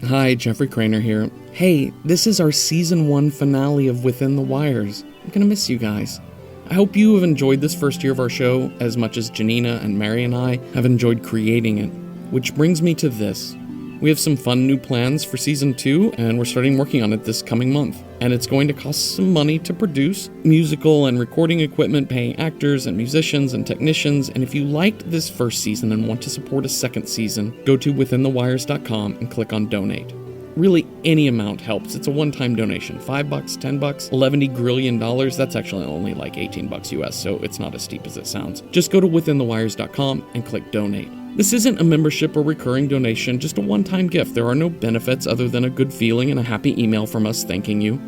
Hi, Jeffrey Cranor here. Hey, this is our Season 1 finale of Within the Wires. I'm gonna miss you guys. I hope you have enjoyed this first year of our show as much as Janina and Mary and I have enjoyed creating it. Which brings me to this. We have some fun new plans for Season 2, and we're starting working on it this coming month. And it's going to cost some money to produce, musical and recording equipment, paying actors and musicians and technicians, and if you liked this first season and want to support a second season, go to wtnthewires.com and click on Donate. Really, any amount helps. It's a one-time donation. $5, $10, $11 grillion. That's actually only like $18 US, so it's not as steep as it sounds. Just go to wtnthewires.com and click Donate. This isn't a membership or recurring donation, just a one-time gift. There are no benefits other than a good feeling and a happy email from us thanking you.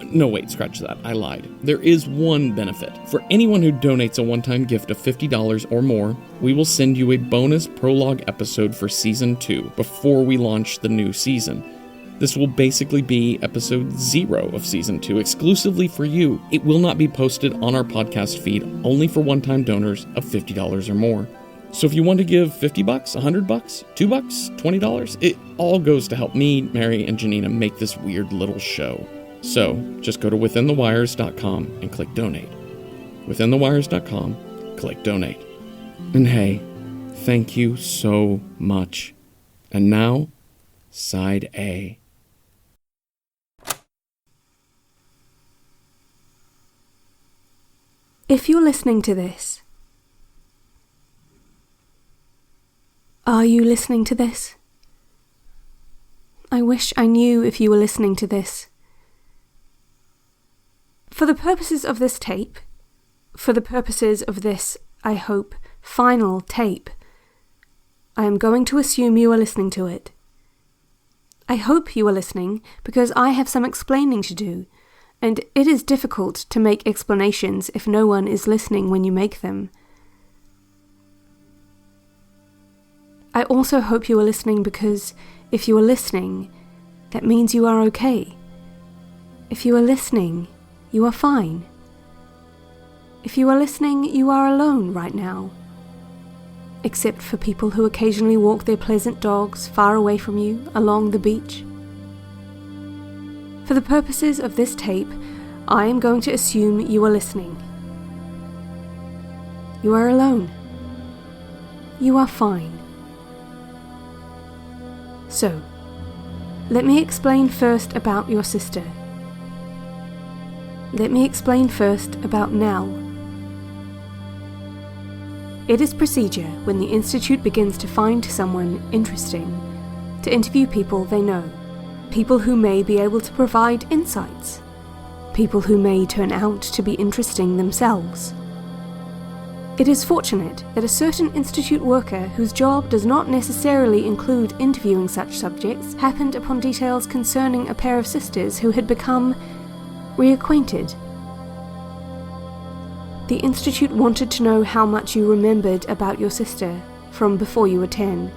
No, wait, scratch that. I lied. There is one benefit. For anyone who donates a one-time gift of $50 or more, we will send you a bonus prologue episode for Season 2 before we launch the new season. This will basically be episode 0 of Season 2, exclusively for you. It will not be posted on our podcast feed, only for one-time donors of $50 or more. So if you want to give $50, $100, $2, $20, it all goes to help me, Mary, and Janina make this weird little show. So just go to wtnthewires.com and click Donate. Wtnthewires.com, click Donate. And hey, thank you so much. And now, Side A. If you're listening to this, are you listening to this? I wish I knew if you were listening to this. For the purposes of this tape, for the purposes of this, I hope, final tape, I am going to assume you are listening to it. I hope you are listening because I have some explaining to do, and it is difficult to make explanations if no one is listening when you make them. I also hope you are listening because if you are listening, that means you are okay. If you are listening, you are fine. If you are listening, you are alone right now. Except for people who occasionally walk their pleasant dogs far away from you along the beach. For the purposes of this tape, I am going to assume you are listening. You are alone. You are fine. So, let me explain first about your sister. Let me explain first about Nell. It is procedure when the Institute begins to find someone interesting to interview people they know, people who may be able to provide insights, people who may turn out to be interesting themselves. It is fortunate that a certain Institute worker whose job does not necessarily include interviewing such subjects happened upon details concerning a pair of sisters who had become reacquainted. The Institute wanted to know how much you remembered about your sister from before you were 10.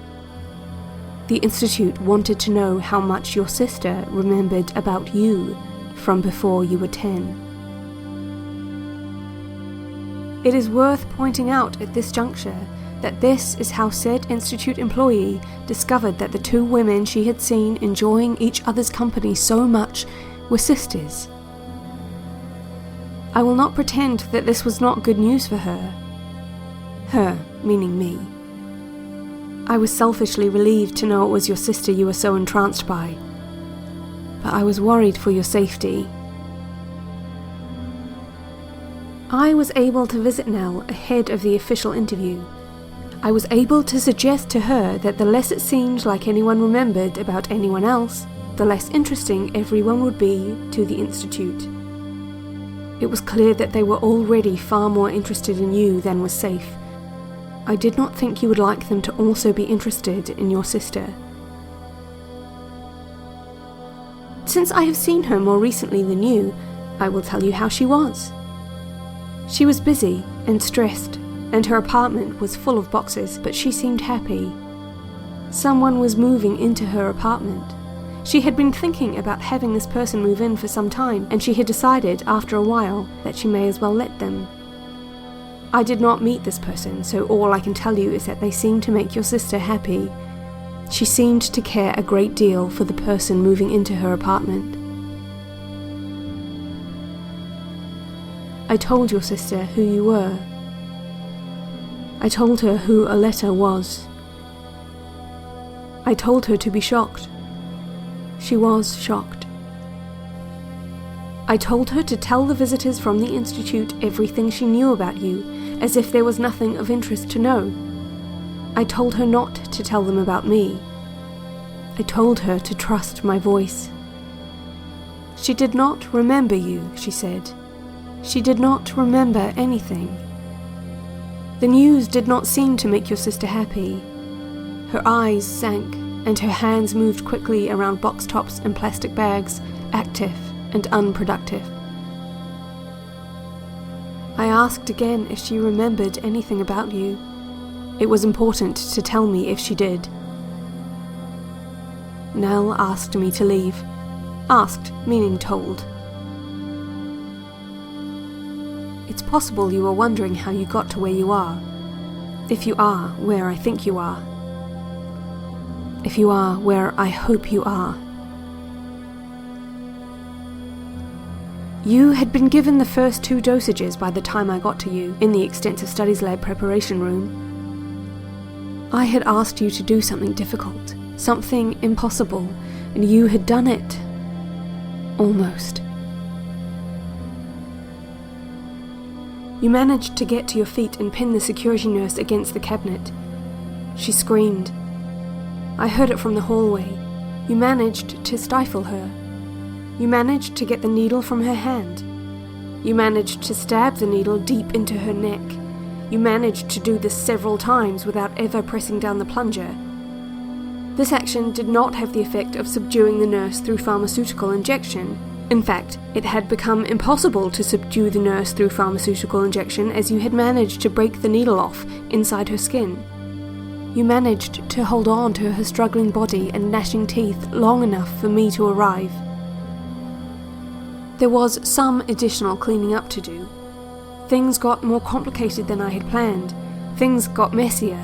The Institute wanted to know how much your sister remembered about you from before you were 10. It is worth pointing out at this juncture that this is how said Institute employee discovered that the two women she had seen enjoying each other's company so much were sisters. I will not pretend that this was not good news for her. Her, meaning me. I was selfishly relieved to know it was your sister you were so entranced by, but I was worried for your safety. I was able to visit Nell ahead of the official interview. I was able to suggest to her that the less it seemed like anyone remembered about anyone else, the less interesting everyone would be to the Institute. It was clear that they were already far more interested in you than was safe. I did not think you would like them to also be interested in your sister. Since I have seen her more recently than you, I will tell you how she was. She was busy and stressed, and her apartment was full of boxes, but she seemed happy. Someone was moving into her apartment. She had been thinking about having this person move in for some time, and she had decided after a while that she may as well let them. I did not meet this person, so all I can tell you is that they seemed to make your sister happy. She seemed to care a great deal for the person moving into her apartment. I told your sister who you were. I told her who a letter was. I told her to be shocked. She was shocked. I told her to tell the visitors from the Institute everything she knew about you, as if there was nothing of interest to know. I told her not to tell them about me. I told her to trust my voice. She did not remember you, she said. She did not remember anything. The news did not seem to make your sister happy. Her eyes sank, and her hands moved quickly around box tops and plastic bags, active and unproductive. I asked again if she remembered anything about you. It was important to tell me if she did. Nell asked me to leave. Asked, meaning told. It's possible you are wondering how you got to where you are. If you are where I think you are. If you are where I hope you are. You had been given the first 2 dosages by the time I got to you, in the Extensive Studies Lab preparation room. I had asked you to do something difficult, something impossible, and you had done it. Almost. You managed to get to your feet and pin the security nurse against the cabinet. She screamed. I heard it from the hallway. You managed to stifle her. You managed to get the needle from her hand. You managed to stab the needle deep into her neck. You managed to do this several times without ever pressing down the plunger. This action did not have the effect of subduing the nurse through pharmaceutical injection. In fact, it had become impossible to subdue the nurse through pharmaceutical injection, as you had managed to break the needle off inside her skin. You managed to hold on to her struggling body and gnashing teeth long enough for me to arrive. There was some additional cleaning up to do. Things got more complicated than I had planned. Things got messier.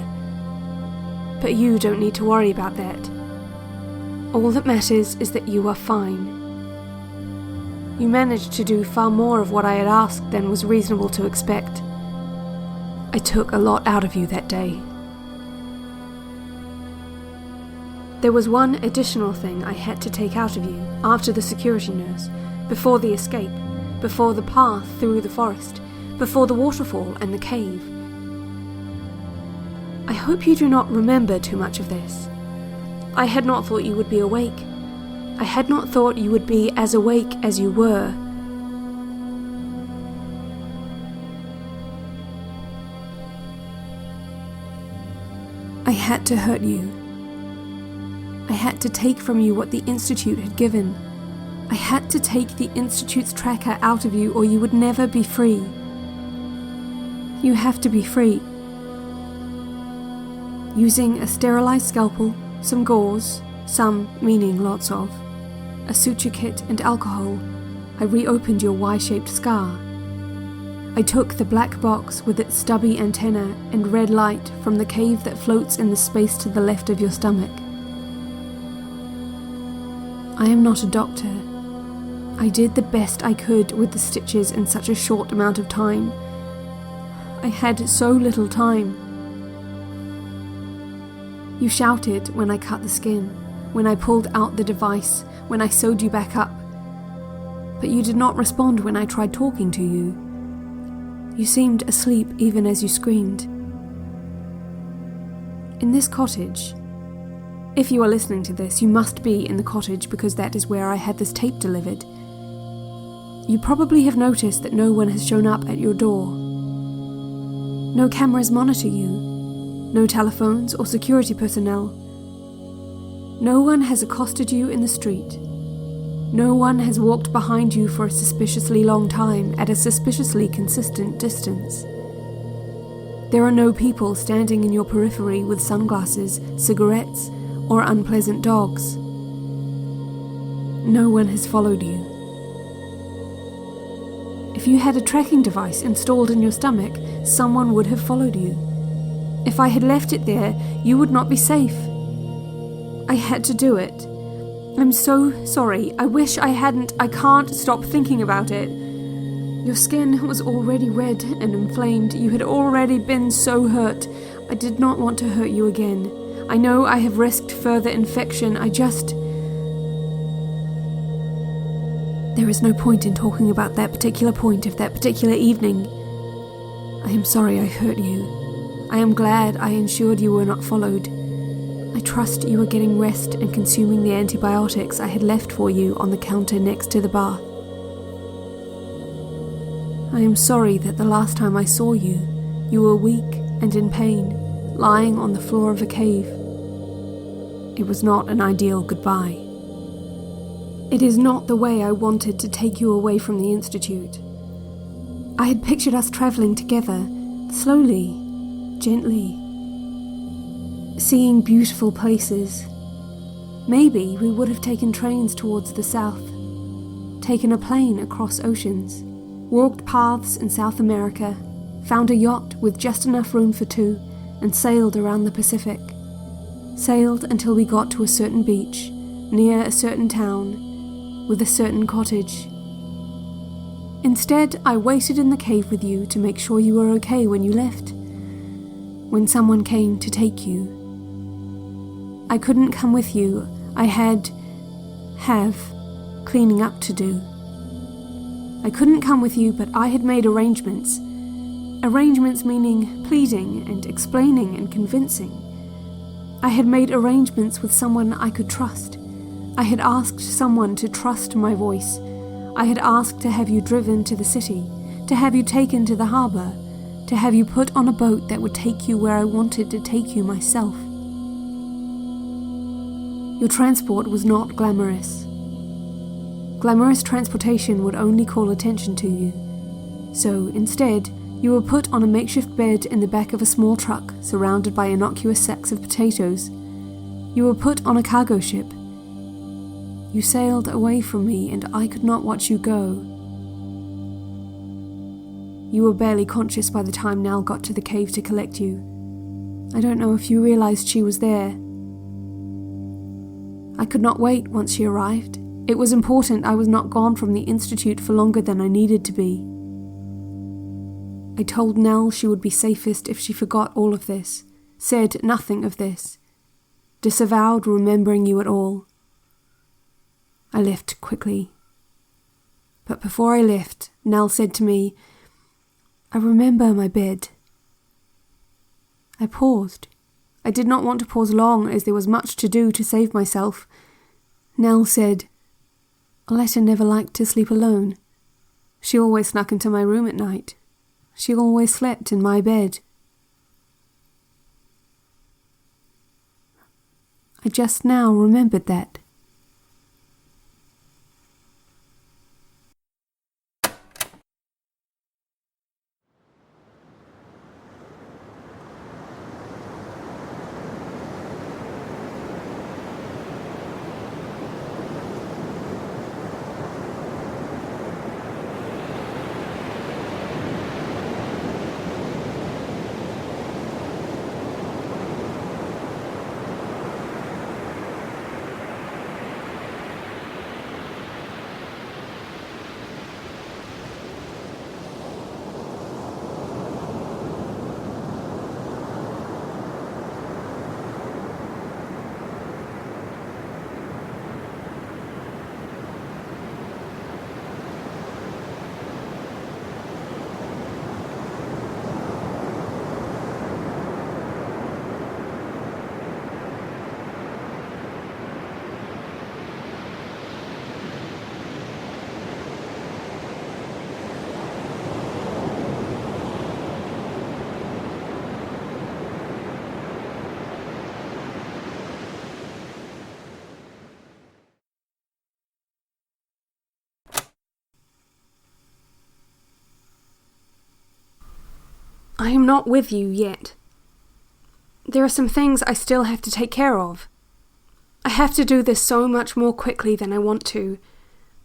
But you don't need to worry about that. All that matters is that you are fine. You managed to do far more of what I had asked than was reasonable to expect. I took a lot out of you that day. There was one additional thing I had to take out of you after the security nurse, before the escape, before the path through the forest, before the waterfall and the cave. I hope you do not remember too much of this. I had not thought you would be awake. I had not thought you would be as awake as you were. I had to hurt you. I had to take from you what the Institute had given. I had to take the Institute's tracker out of you, or you would never be free. You have to be free. Using a sterilized scalpel, some gauze, some meaning lots of, a suture kit and alcohol, I reopened your Y-shaped scar. I took the black box with its stubby antenna and red light from the cave that floats in the space to the left of your stomach. I am not a doctor. I did the best I could with the stitches in such a short amount of time. I had so little time. You shouted when I cut the skin, when I pulled out the device, when I sewed you back up. But you did not respond when I tried talking to you. You seemed asleep even as you screamed. In this cottage, if you are listening to this, you must be in the cottage because that is where I had this tape delivered. You probably have noticed that no one has shown up at your door. No cameras monitor you. No telephones or security personnel. No one has accosted you in the street. No one has walked behind you for a suspiciously long time at a suspiciously consistent distance. There are no people standing in your periphery with sunglasses, cigarettes, or unpleasant dogs. No one has followed you. If you had a tracking device installed in your stomach, someone would have followed you. If I had left it there, you would not be safe. I had to do it. I'm so sorry. I wish I hadn't. I can't stop thinking about it. Your skin was already red and inflamed. You had already been so hurt. I did not want to hurt you again. I know I have risked further infection. There is no point in talking about that particular point of that particular evening. I am sorry I hurt you. I am glad I ensured you were not followed. I trust you were getting rest and consuming the antibiotics I had left for you on the counter next to the bath. I am sorry that the last time I saw you, you were weak and in pain, lying on the floor of a cave. It was not an ideal goodbye. It is not the way I wanted to take you away from the Institute. I had pictured us travelling together, slowly, gently, seeing beautiful places. Maybe we would have taken trains towards the south, taken a plane across oceans, walked paths in South America, found a yacht with just enough room for two, and sailed around the Pacific. Sailed until we got to a certain beach, near a certain town, with a certain cottage. Instead, I waited in the cave with you to make sure you were okay when you left, when someone came to take you. I couldn't come with you. I have cleaning up to do. I couldn't come with you, but I had made arrangements. Arrangements meaning pleading and explaining and convincing. I had made arrangements with someone I could trust. I had asked someone to trust my voice. I had asked to have you driven to the city, to have you taken to the harbour, to have you put on a boat that would take you where I wanted to take you myself. Your transport was not glamorous. Glamorous transportation would only call attention to you. So, instead, you were put on a makeshift bed in the back of a small truck surrounded by innocuous sacks of potatoes. You were put on a cargo ship. You sailed away from me and I could not watch you go. You were barely conscious by the time Nell got to the cave to collect you. I don't know if you realized she was there. I could not wait once she arrived. It was important I was not gone from the Institute for longer than I needed to be. I told Nell she would be safest if she forgot all of this, said nothing of this, disavowed remembering you at all. I left quickly. But before I left, Nell said to me, "I remember my bed." I paused. I did not want to pause long, as there was much to do to save myself. Nell said, "Aletta never liked to sleep alone. She always snuck into my room at night. She always slept in my bed." I just now remembered that. I am not with you yet. There are some things I still have to take care of. I have to do this so much more quickly than I want to.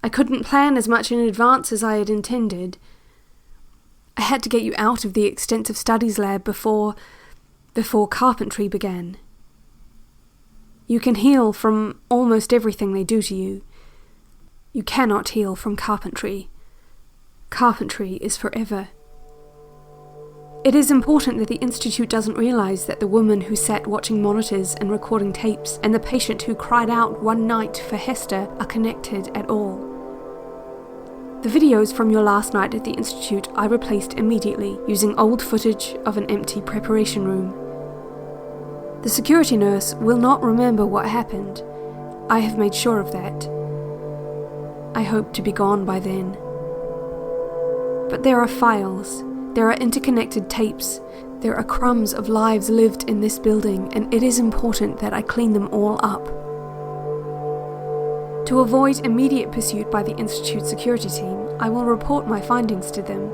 I couldn't plan as much in advance as I had intended. I had to get you out of the extensive studies lab before carpentry began. You can heal from almost everything they do to you. You cannot heal from carpentry. Carpentry is forever. It is important that the Institute doesn't realise that the woman who sat watching monitors and recording tapes and the patient who cried out one night for Hester are connected at all. The videos from your last night at the Institute I replaced immediately using old footage of an empty preparation room. The security nurse will not remember what happened. I have made sure of that. I hope to be gone by then. But there are files. There are interconnected tapes. There are crumbs of lives lived in this building, and it is important that I clean them all up. To avoid immediate pursuit by the Institute security team, I will report my findings to them.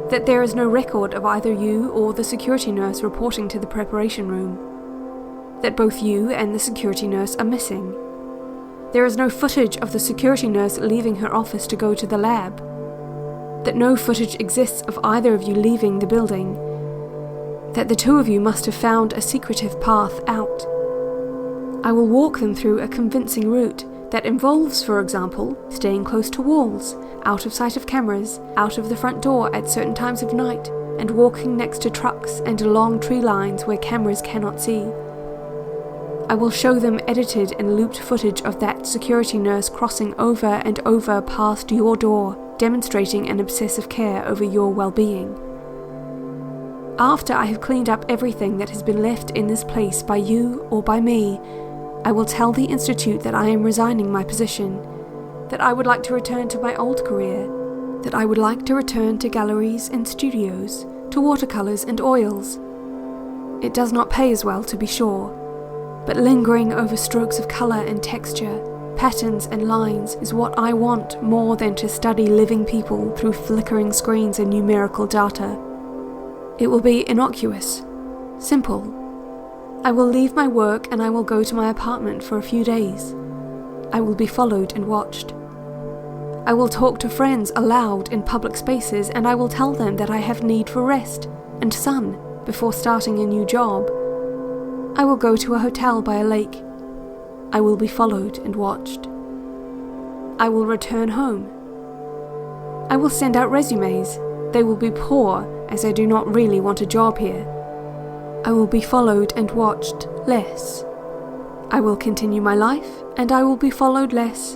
That there is no record of either you or the security nurse reporting to the preparation room. That both you and the security nurse are missing. There is no footage of the security nurse leaving her office to go to the lab. That no footage exists of either of you leaving the building. That the two of you must have found a secretive path out. I will walk them through a convincing route that involves, for example, staying close to walls, out of sight of cameras, out of the front door at certain times of night, and walking next to trucks and along tree lines where cameras cannot see. I will show them edited and looped footage of that security nurse crossing over and over past your door, demonstrating an obsessive care over your well-being. After I have cleaned up everything that has been left in this place by you or by me, I will tell the Institute that I am resigning my position, that I would like to return to my old career, that I would like to return to galleries and studios, to watercolours and oils. It does not pay as well, to be sure, but lingering over strokes of colour and texture, patterns and lines is what I want more than to study living people through flickering screens and numerical data. It will be innocuous, simple. I will leave my work and I will go to my apartment for a few days. I will be followed and watched. I will talk to friends aloud in public spaces and I will tell them that I have need for rest and sun before starting a new job. I will go to a hotel by a lake. I will be followed and watched. I will return home. I will send out resumes. They will be poor, as I do not really want a job here. I will be followed and watched less. I will continue my life, and I will be followed less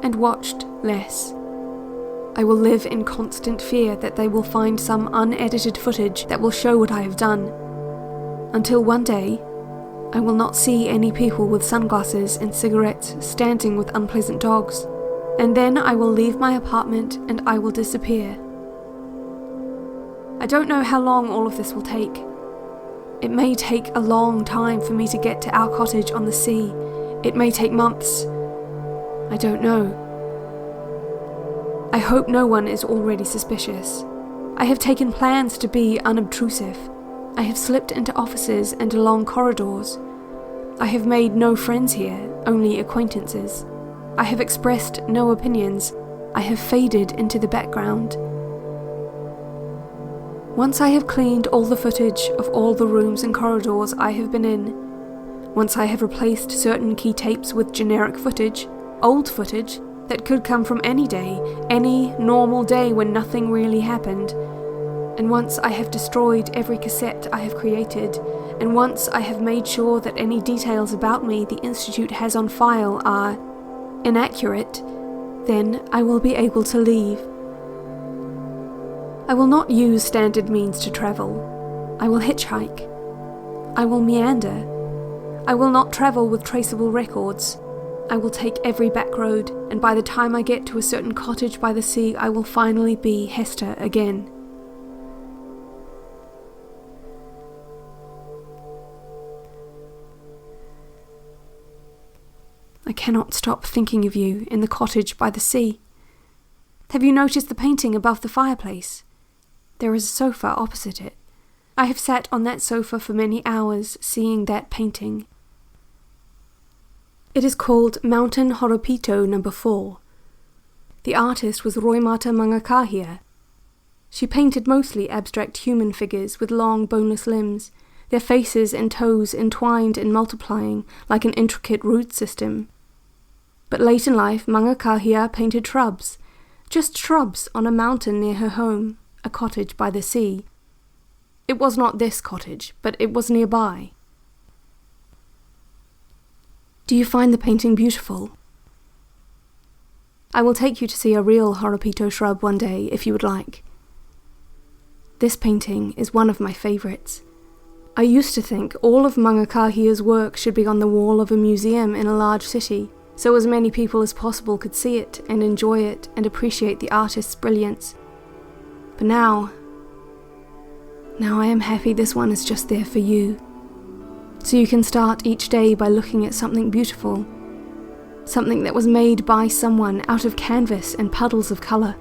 and watched less. I will live in constant fear that they will find some unedited footage that will show what I have done. Until one day, I will not see any people with sunglasses and cigarettes standing with unpleasant dogs, and then I will leave my apartment and I will disappear. I don't know how long all of this will take. It may take a long time for me to get to our cottage on the sea. It may take months. I don't know. I hope no one is already suspicious. I have taken plans to be unobtrusive. I have slipped into offices and along corridors. I have made no friends here, only acquaintances. I have expressed no opinions. I have faded into the background. Once I have cleaned all the footage of all the rooms and corridors I have been in, once I have replaced certain key tapes with generic footage, old footage that could come from any day, any normal day when nothing really happened, and once I have destroyed every cassette I have created, and once I have made sure that any details about me the Institute has on file are inaccurate, then I will be able to leave. I will not use standard means to travel. I will hitchhike. I will meander. I will not travel with traceable records. I will take every back road, and by the time I get to a certain cottage by the sea, I will finally be Hester again. I cannot stop thinking of you in the cottage by the sea. Have you noticed the painting above the fireplace? There is a sofa opposite it. I have sat on that sofa for many hours, seeing that painting. It is called Mountain Horopito No. 4. The artist was Roimata Mangakahia. She painted mostly abstract human figures with long boneless limbs, their faces and toes entwined and multiplying like an intricate root system. But late in life, Mangakahia painted shrubs, just shrubs on a mountain near her home, a cottage by the sea. It was not this cottage, but it was nearby. Do you find the painting beautiful? I will take you to see a real Horopito shrub one day if you would like. This painting is one of my favourites. I used to think all of Mangakahia's work should be on the wall of a museum in a large city, so as many people as possible could see it and enjoy it and appreciate the artist's brilliance. But now I am happy this one is just there for you. So you can start each day by looking at something beautiful, something that was made by someone out of canvas and puddles of colour.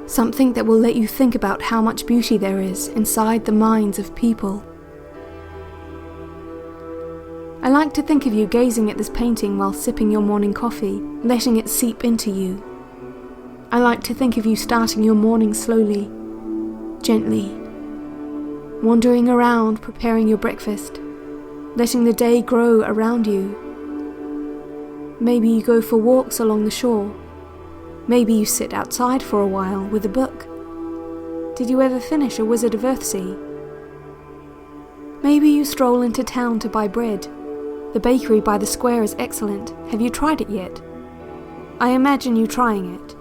Something that will let you think about how much beauty there is inside the minds of people. I like to think of you gazing at this painting while sipping your morning coffee, letting it seep into you. I like to think of you starting your morning slowly, gently, wandering around preparing your breakfast, letting the day grow around you. Maybe you go for walks along the shore. Maybe you sit outside for a while with a book. Did you ever finish A Wizard of Earthsea? Maybe you stroll into town to buy bread. The bakery by the square is excellent. Have you tried it yet? I imagine you trying it.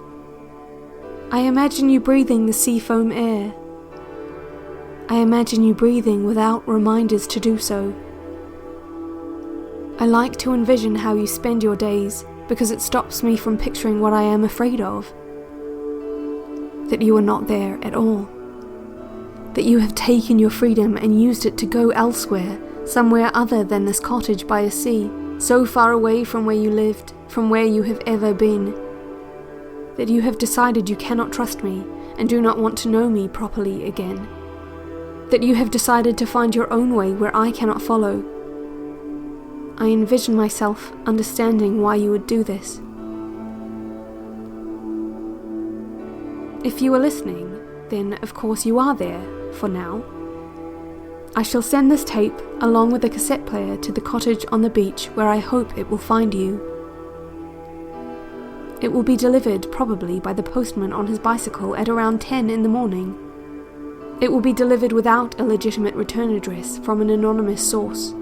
I imagine you breathing the seafoam air. I imagine you breathing without reminders to do so. I like to envision how you spend your days, because it stops me from picturing what I am afraid of. That you are not there at all. That you have taken your freedom and used it to go elsewhere, somewhere other than this cottage by the sea, so far away from where you lived, from where you have ever been. That you have decided you cannot trust me and do not want to know me properly again. That you have decided to find your own way where I cannot follow. I envision myself understanding why you would do this. If you are listening, then of course you are there, for now. I shall send this tape, along with the cassette player, to the cottage on the beach where I hope it will find you. It will be delivered probably by the postman on his bicycle at around 10 in the morning. It will be delivered without a legitimate return address from an anonymous source.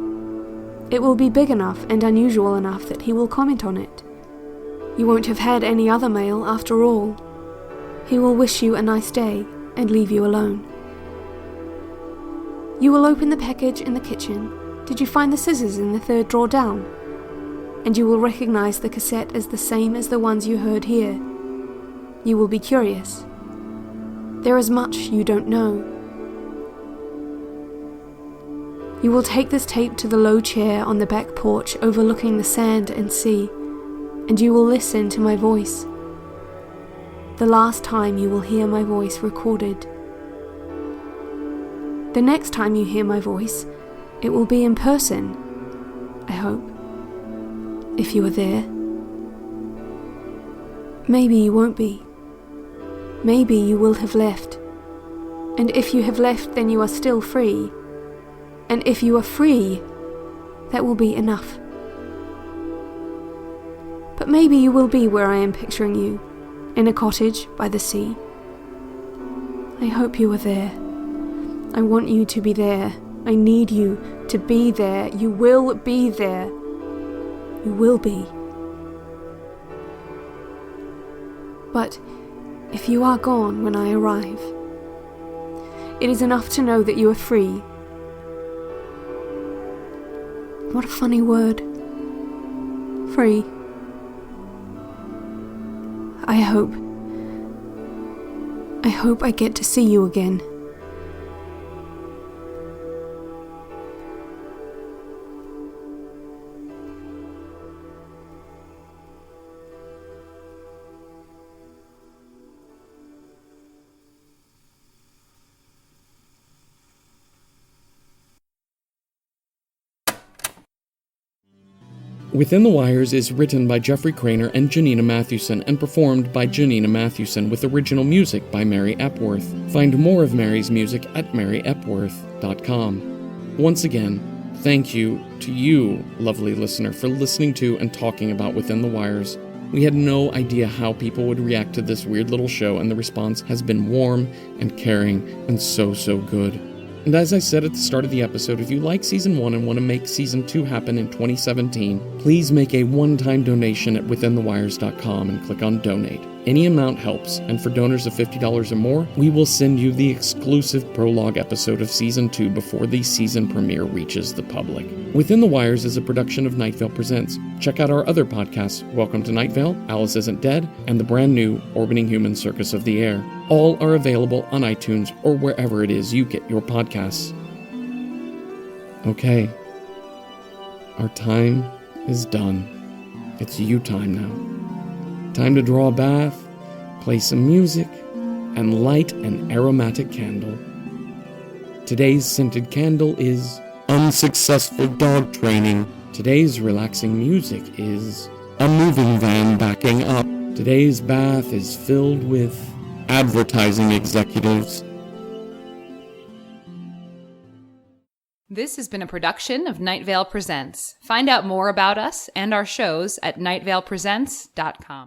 It will be big enough and unusual enough that he will comment on it. You won't have had any other mail after all. He will wish you a nice day and leave you alone. You will open the package in the kitchen. Did you find the scissors in the third drawer down? And you will recognize the cassette as the same as the ones you heard here. You will be curious. There is much you don't know. You will take this tape to the low chair on the back porch overlooking the sand and sea, and you will listen to my voice. The last time you will hear my voice recorded. The next time you hear my voice, it will be in person, I hope, if you are there. Maybe you won't be. Maybe you will have left. And if you have left, then you are still free. And if you are free, that will be enough. But maybe you will be where I am picturing you, in a cottage by the sea. I hope you are there. I want you to be there. I need you to be there. You will be there. You will be. But if you are gone when I arrive, it is enough to know that you are free. What a funny word. Free. I hope I get to see you again. Within the Wires is written by Jeffrey Cranor and Janina Matthewson and performed by Janina Matthewson with original music by Mary Epworth. Find more of Mary's music at maryepworth.com. Once again, thank you to you, lovely listener, for listening to and talking about Within the Wires. We had no idea how people would react to this weird little show, and the response has been warm and caring and so good. And as I said at the start of the episode, if you like Season 1 and want to make Season 2 happen in 2017, please make a one-time donation at withinthewires.com and click on Donate. Any amount helps, and for donors of $50 or more, we will send you the exclusive prologue episode of Season 2 before the season premiere reaches the public. Within the Wires is a production of Night Vale Presents. Check out our other podcasts, Welcome to Night Vale, Alice Isn't Dead, and the brand new Orbiting Human Circus of the Air. All are available on iTunes or wherever it is you get your podcasts. Okay. Our time is done. It's you time now. Time to draw a bath, play some music, and light an aromatic candle. Today's scented candle is unsuccessful dog training. Today's relaxing music is a moving van backing up. Today's bath is filled with advertising executives. This has been a production of Night Vale Presents. Find out more about us and our shows at nightvalepresents.com.